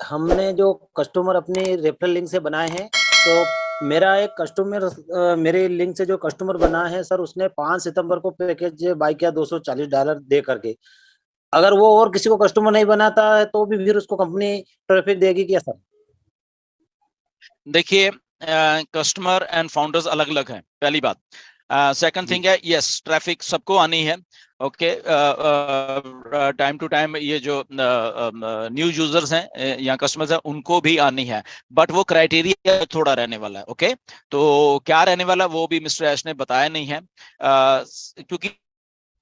हमने जो कस्टमर अपने रेफरल लिंक से बनाए हैं, तो मेरा एक कस्टमर मेरे लिंक से जो कस्टमर बना है सर, उसने 5 सितंबर को पैकेज बाई किया $240 दे करके। अगर वो और किसी को कस्टमर नहीं बनाता है तो भी फिर उसको कंपनी ट्रैफिक देगी क्या सर? देखिए, कस्टमर एंड फाउंडर्स अलग अलग हैं, पहली बात। सेकंड जी थिंग है, यस ट्रैफिक सबको आनी है। ओके, टाइम टू टाइम ये जो न्यू यूजर्स हैं या कस्टमर्स हैं उनको भी आनी है, बट वो क्राइटेरिया थोड़ा रहने वाला है। ओके, तो क्या रहने वाला वो भी मिस्टर ऐश ने बताया नहीं है, क्योंकि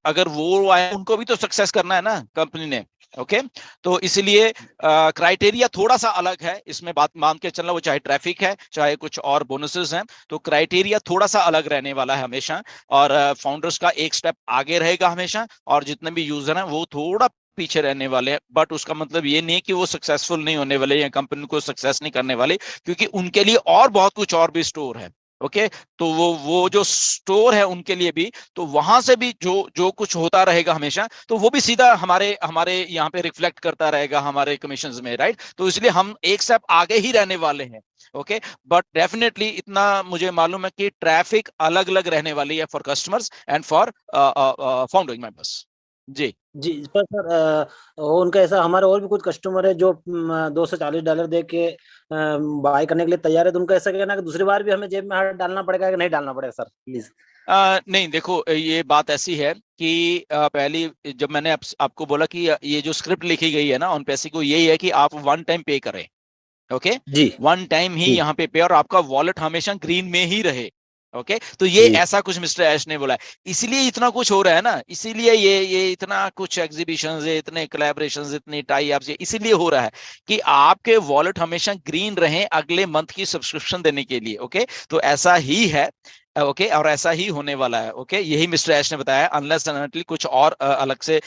अगर वो आए उनको भी तो सक्सेस करना है ना कंपनी ने। ओके, तो इसलिए क्राइटेरिया थोड़ा सा अलग है इसमें, बात मान के चलना, वो चाहे ट्रैफिक है चाहे कुछ और बोनसेस हैं, तो क्राइटेरिया थोड़ा सा अलग रहने वाला है हमेशा। और फाउंडर्स का एक स्टेप आगे रहेगा हमेशा, और जितने भी यूजर हैं वो थोड़ा पीछे रहने वाले हैं। बट उसका मतलब ये नहीं कि वो सक्सेसफुल नहीं होने वाले या कंपनी को सक्सेस नहीं करने वाले, क्योंकि उनके लिए और बहुत कुछ और भी स्टोर है। ओके, तो वो जो स्टोर है उनके लिए भी, तो वहां से भी जो जो कुछ होता रहेगा हमेशा, तो वो भी सीधा हमारे हमारे यहाँ पे रिफ्लेक्ट करता रहेगा हमारे कमीशंस में, राइट? तो इसलिए हम एक स्टेप आगे ही रहने वाले हैं। ओके, बट डेफिनेटली इतना मुझे मालूम है कि ट्रैफिक अलग अलग रहने वाली है for customers and for founding members. जी। जी। पर सर उनका ऐसा, हमारे और भी कुछ कस्टमर है जो $240 दे के बाय करने के लिए तैयार है, तो उनका ऐसा कहना है कि दूसरी बार भी हमें जेब में हाथ डालना पड़ेगा कि नहीं डालना पड़ेगा सर, प्लीज? नहीं, देखो ये बात ऐसी है कि पहली, जब मैंने आपको बोला कि ये जो स्क्रिप्ट लिखी गई है ना ऑन पैसे को, यही है कि आप वन टाइम पे करें। ओके, जी वन टाइम ही जी यहाँ पे पे, और आपका वॉलेट हमेशा ग्रीन में ही रहे। ओके, तो ये जी ऐसा कुछ मिस्टर ऐश ने बोला है, इसीलिए इतना कुछ हो रहा है ना, इसीलिए ये इतना कुछ एग्जीबिशन है, इतने कोलैबोरेशंस, इतनी टाई अप्स, इसीलिए हो रहा है कि आपके वॉलेट हमेशा ग्रीन रहे अगले मंथ की सब्सक्रिप्शन देने के लिए। ओके, तो ऐसा ही है। ओके, और ऐसा ही होने वाला है। ओके, यही मिस्टर ऐश ने बताया, अनलेस अनटिल कुछ और अलग से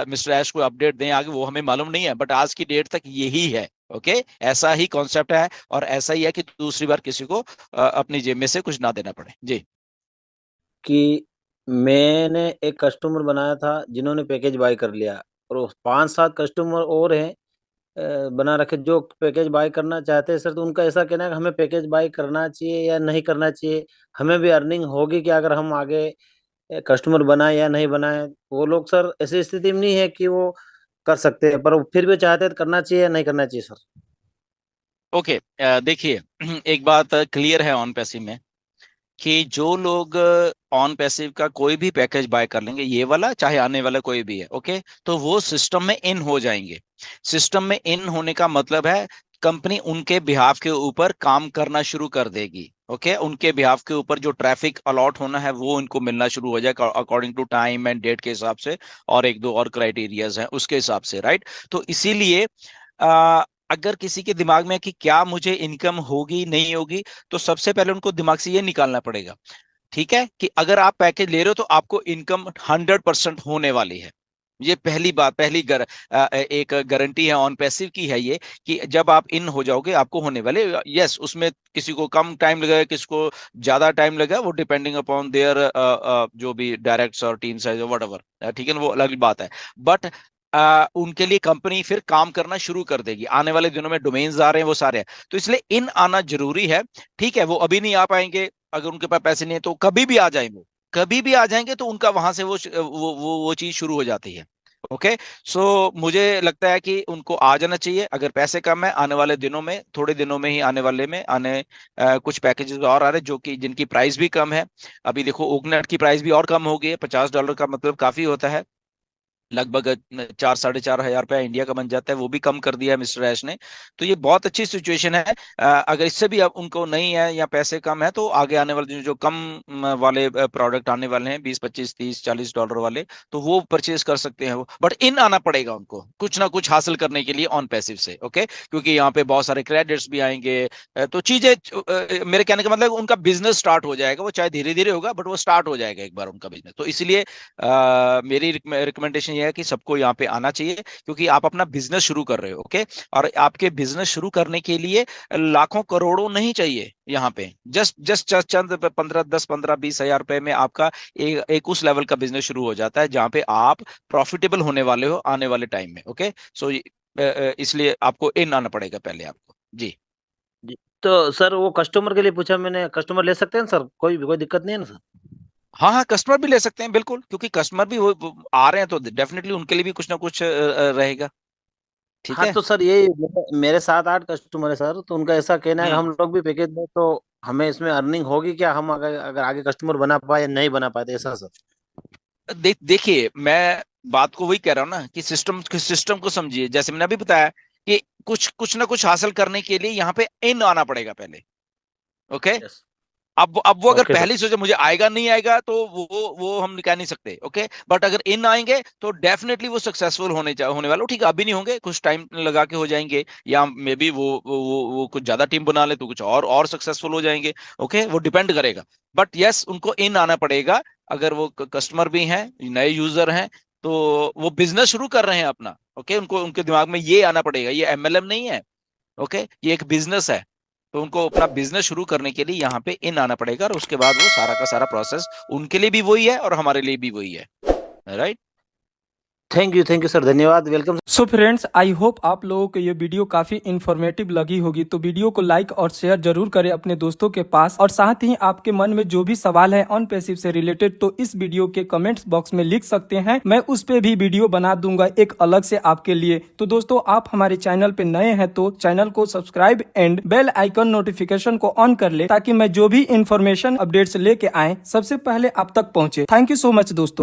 मिस्टर ऐश को अपडेट दें आगे, वो हमें मालूम नहीं है, बट आज की डेट तक यही है। ओके, ऐसा ही कॉन्सेप्ट है, और ऐसा ही है कि दूसरी बार किसी को अपनी जेब में से कुछ ना देना पड़े। जी। कि मैंने एक कस्टमर बनाया था जिन्होंने पैकेज बाय कर लिया, और वो 5-7 कस्टमर और हैं बना रखे जो पैकेज बाय करना चाहते हैं सर। तो उनका ऐसा कहना है कि हमें पैकेज बाय करना चाहिए या नहीं करना चाहिए, हमें भी अर्निंग होगी क्या अगर हम आगे कस्टमर बनाए या नहीं बनाए? वो लोग सर ऐसी स्थिति में नहीं है कि वो कर सकते हैं, पर वो फिर भी चाहते हैं तो करना चाहिए या नहीं करना चाहिए सर? ओके, देखिए एक बात क्लियर है ऑन पैसिव में, कि जो लोग ऑन पैसिव का कोई भी पैकेज बाय कर लेंगे, ये वाला चाहे आने वाला कोई भी है, ओके, तो वो सिस्टम में इन हो जाएंगे। सिस्टम में इन होने का मतलब है कंपनी उनके बिहाफ के ऊपर काम करना शुरू कर देगी। ओके, उनके बिहाफ के ऊपर जो ट्रैफिक अलॉट होना है वो उनको मिलना शुरू हो जाएगा according to time and date के हिसाब से, और एक दो और क्राइटेरियाज हैं उसके हिसाब से, राइट? तो इसीलिए अगर किसी के दिमाग में है कि क्या मुझे इनकम होगी नहीं होगी, तो सबसे पहले उनको दिमाग से ये निकालना पड़ेगा, ठीक है, कि अगर आप पैकेज ले रहे हो तो आपको इनकम 100% होने वाली है। ये पहली बात, एक गारंटी है ऑन पैसिव की है ये, कि जब आप इन हो जाओगे आपको होने वाले। यस, उसमें किसी को कम टाइम लगेगा, किसी को ज्यादा टाइम लगेगा, वो डिपेंडिंग अपॉन देयर जो भी डायरेक्ट्स और टीम्स है, वट एवर, ठीक है ना, वो अलग बात है। बट उनके लिए कंपनी फिर काम करना शुरू कर देगी, आने वाले दिनों में डोमेन्स आ रहे हैं, वो सारे हैं, तो इसलिए इन आना जरूरी है। ठीक है, वो अभी नहीं आ पाएंगे, अगर उनके पास पैसे नहीं है तो कभी भी आ जाएंगे, वो कभी भी आ जाएंगे, तो उनका वहां से वो चीज शुरू हो जाती है। ओके, सो मुझे लगता है कि उनको आ जाना चाहिए। अगर पैसे कम है, आने वाले दिनों में, थोड़े दिनों में ही आने वाले में कुछ पैकेजेस और आ रहे हैं जो कि जिनकी प्राइस भी कम है। अभी देखो ओकनेट की प्राइस भी और कम हो गई है, $50 का मतलब काफी होता है, लगभग 4-4.5 हजार रुपया इंडिया का बन जाता है, वो भी कम कर दिया है मिस्टर ऐश ने। तो ये बहुत अच्छी सिचुएशन है। अगर इससे भी अब उनको नहीं है या पैसे कम है, तो आगे आने वाले जो कम वाले प्रोडक्ट आने वाले हैं, 20, 25, 30, $40 वाले, तो वो परचेज कर सकते हैं वो, बट इन आना पड़ेगा उनको कुछ ना कुछ हासिल करने के लिए ऑन पैसिव से। ओके, क्योंकि यहाँ पे बहुत सारे क्रेडिट्स भी आएंगे, तो चीजें मेरे कहने का मतलब उनका बिजनेस स्टार्ट हो जाएगा, वो चाहे धीरे धीरे होगा, बट वो स्टार्ट हो जाएगा एक बार उनका बिजनेस। तो इसलिए मेरी रिकमेंडेशन ये है कि सबको यहाँ पे आना चाहिए, क्योंकि आप अपना बिजनेस शुरू कर रहे हो। ओके, और आपके बिजनेस शुरू करने के लिए लाखों करोड़ों नहीं चाहिए यहाँ पे, जस्ट जस्ट चंद 15, 10, 15, 20 हजार रुपए में आपका एक उस लेवल का बिजनेस शुरू हो जाता है जहाँ पे आप प्रॉफिटेबल होने वाले हो आने वाले टाइम में। ओके, सो इसलिए आपको इन आना पड़ेगा पहले आपको। जी जी। तो सर वो कस्टमर के लिए पूछा मैंने, कस्टमर ले सकते हैं ना सर, कोई दिक्कत नहीं है ना सर? हाँ हाँ, कस्टमर भी ले सकते हैं बिल्कुल, क्योंकि कस्टमर भी वो आ रहे हैं तो डेफिनेटली उनके लिए भी कुछ ना कुछ रहेगा। ठीक हाँ है। तो सर ये मेरे 7-8 कस्टमर है सर, तो उनका ऐसा कहना है कि हम्म। हम लोग भी पैकेज दें तो हमें इसमें अर्निंग होगी क्या, हम अगर अगर आगे कस्टमर बना पाए या नहीं बना पाए, तो ऐसा सर। देखिए, मैं बात को वही कह रहा हूँ ना कि सिस्टम को समझिए, जैसे मैंने अभी बताया कि कुछ कुछ ना कुछ हासिल करने के लिए यहाँ पे इन आना पड़ेगा पहले। ओके। यस। अब वो अगर ओके सर। पहले ही सोचे मुझे आएगा नहीं आएगा, तो वो हम कह नहीं सकते। ओके, बट अगर इन आएंगे तो डेफिनेटली वो सक्सेसफुल होने वाले। ठीक है, अभी नहीं होंगे, कुछ टाइम लगा के हो जाएंगे, या मे बी वो कुछ ज्यादा टीम बना ले तो कुछ और सक्सेसफुल हो जाएंगे। ओके, वो डिपेंड करेगा। बट यस, उनको इन आना पड़ेगा। अगर वो कस्टमर भी हैं, नए यूजर हैं, तो वो बिजनेस शुरू कर रहे हैं अपना। ओके, उनको उनके दिमाग में ये आना पड़ेगा, ये एमएलएम नहीं है। ओके, ये एक बिजनेस है। तो उनको अपना बिजनेस शुरू करने के लिए यहाँ पे इन आना पड़ेगा, और उसके बाद वो सारा का सारा प्रोसेस उनके लिए भी वही है और हमारे लिए भी वही है। राइट। थैंक यू सर, धन्यवाद, welcome. So friends, I hope आप लोगों को ये वीडियो काफी इन्फॉर्मेटिव लगी होगी। तो वीडियो को लाइक और शेयर जरूर करें अपने दोस्तों के पास, और साथ ही आपके मन में जो भी सवाल है ऑन पैसिव से रिलेटेड, तो इस वीडियो के कमेंट्स बॉक्स में लिख सकते हैं। मैं उस पे भी वीडियो बना दूंगा एक अलग से आपके लिए। तो दोस्तों, आप हमारे चैनल पे नए हैं तो चैनल को subscribe and bell icon notification को ऑन कर ले, ताकि मैं जो भी इन्फॉर्मेशन अपडेट्स लेके आए सबसे पहले आप तक पहुंचे। थैंक यू सो मच दोस्तों।